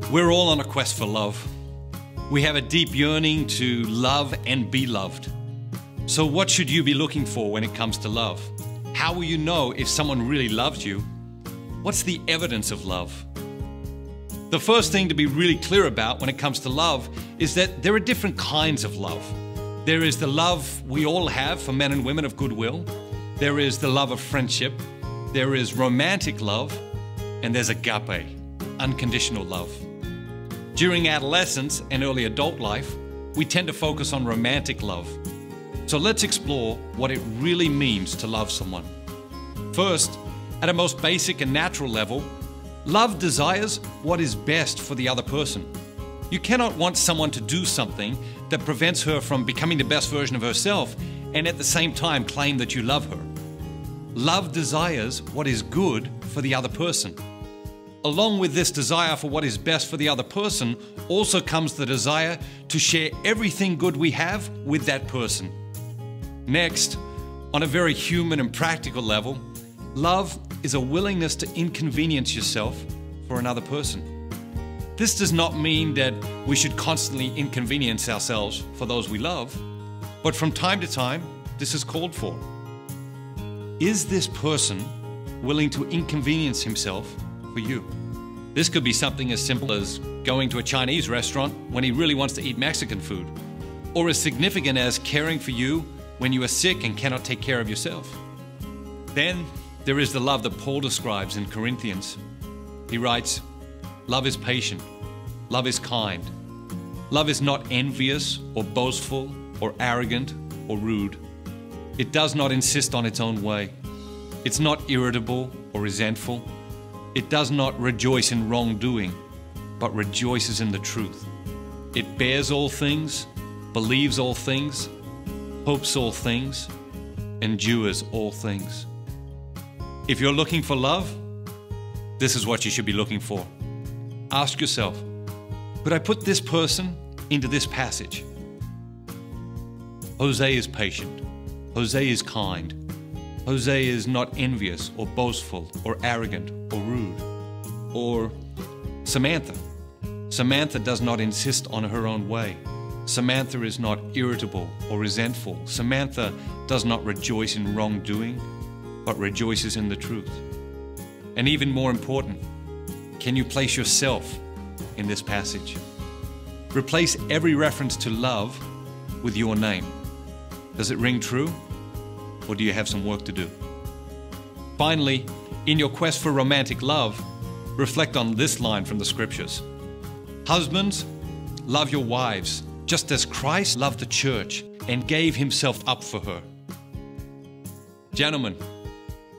We're all on a quest for love. We have a deep yearning to love and be loved. So what should you be looking for when it comes to love? How will you know if someone really loves you? What's the evidence of love? The first thing to be really clear about when it comes to love is that there are different kinds of love. There is the love we all have for men and women of goodwill. There is the love of friendship. There is romantic love. And there's agape, unconditional love. During adolescence and early adult life, we tend to focus on romantic love. So let's explore what it really means to love someone. First, at a most basic and natural level, love desires what is best for the other person. You cannot want someone to do something that prevents her from becoming the best version of herself and at the same time claim that you love her. Love desires what is good for the other person. Along with this desire for what is best for the other person also comes the desire to share everything good we have with that person. Next, on a very human and practical level, love is a willingness to inconvenience yourself for another person. This does not mean that we should constantly inconvenience ourselves for those we love, but from time to time, this is called for. Is this person willing to inconvenience himself for you? This could be something as simple as going to a Chinese restaurant when he really wants to eat Mexican food, or as significant as caring for you when you are sick and cannot take care of yourself. Then there is the love that Paul describes in Corinthians. He writes, "Love is patient, love is kind, love is not envious or boastful or arrogant or rude. It does not insist on its own way. It's not irritable or resentful. It does not rejoice in wrongdoing, but rejoices in the truth. It bears all things, believes all things, hopes all things, endures all things." If you're looking for love, this is what you should be looking for. Ask yourself, could I put this person into this passage? Jose is patient. Jose is kind. Jose is not envious or boastful or arrogant or rude. Or Samantha. Samantha does not insist on her own way. Samantha is not irritable or resentful. Samantha does not rejoice in wrongdoing, but rejoices in the truth. And even more important, can you place yourself in this passage? Replace every reference to love with your name. Does it ring true? Or do you have some work to do? Finally, in your quest for romantic love, reflect on this line from the scriptures. Husbands, love your wives, just as Christ loved the church and gave himself up for her. Gentlemen,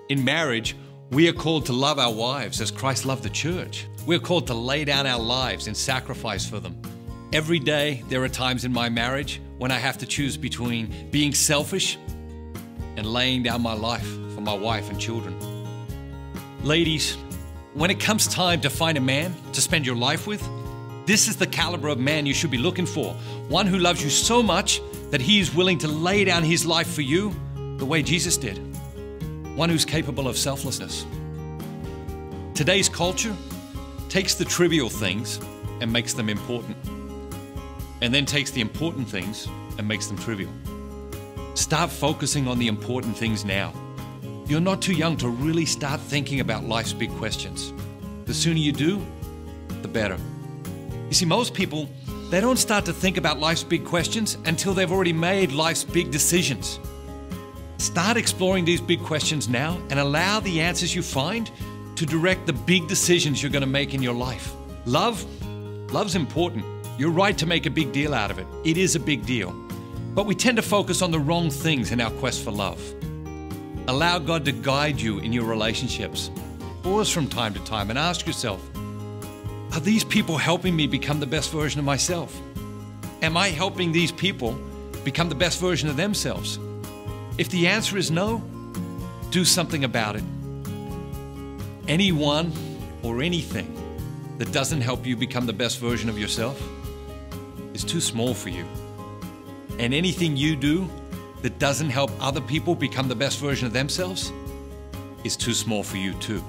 in marriage, we are called to love our wives as Christ loved the church. We are called to lay down our lives in sacrifice for them. Every day, there are times in my marriage when I have to choose between being selfish and laying down my life for my wife and children. Ladies, when it comes time to find a man to spend your life with, this is the caliber of man you should be looking for. One who loves you so much that he is willing to lay down his life for you the way Jesus did. One who's capable of selflessness. Today's culture takes the trivial things and makes them important, and then takes the important things and makes them trivial. Start focusing on the important things now. You're not too young to really start thinking about life's big questions. The sooner you do, the better. You see, most people, they don't start to think about life's big questions until they've already made life's big decisions. Start exploring these big questions now and allow the answers you find to direct the big decisions you're going to make in your life. Love's important. You're right to make a big deal out of it. It is a big deal. But we tend to focus on the wrong things in our quest for love. Allow God to guide you in your relationships. Pause from time to time and ask yourself, are these people helping me become the best version of myself? Am I helping these people become the best version of themselves? If the answer is no, do something about it. Anyone or anything that doesn't help you become the best version of yourself is too small for you. And anything you do that doesn't help other people become the best version of themselves is too small for you too.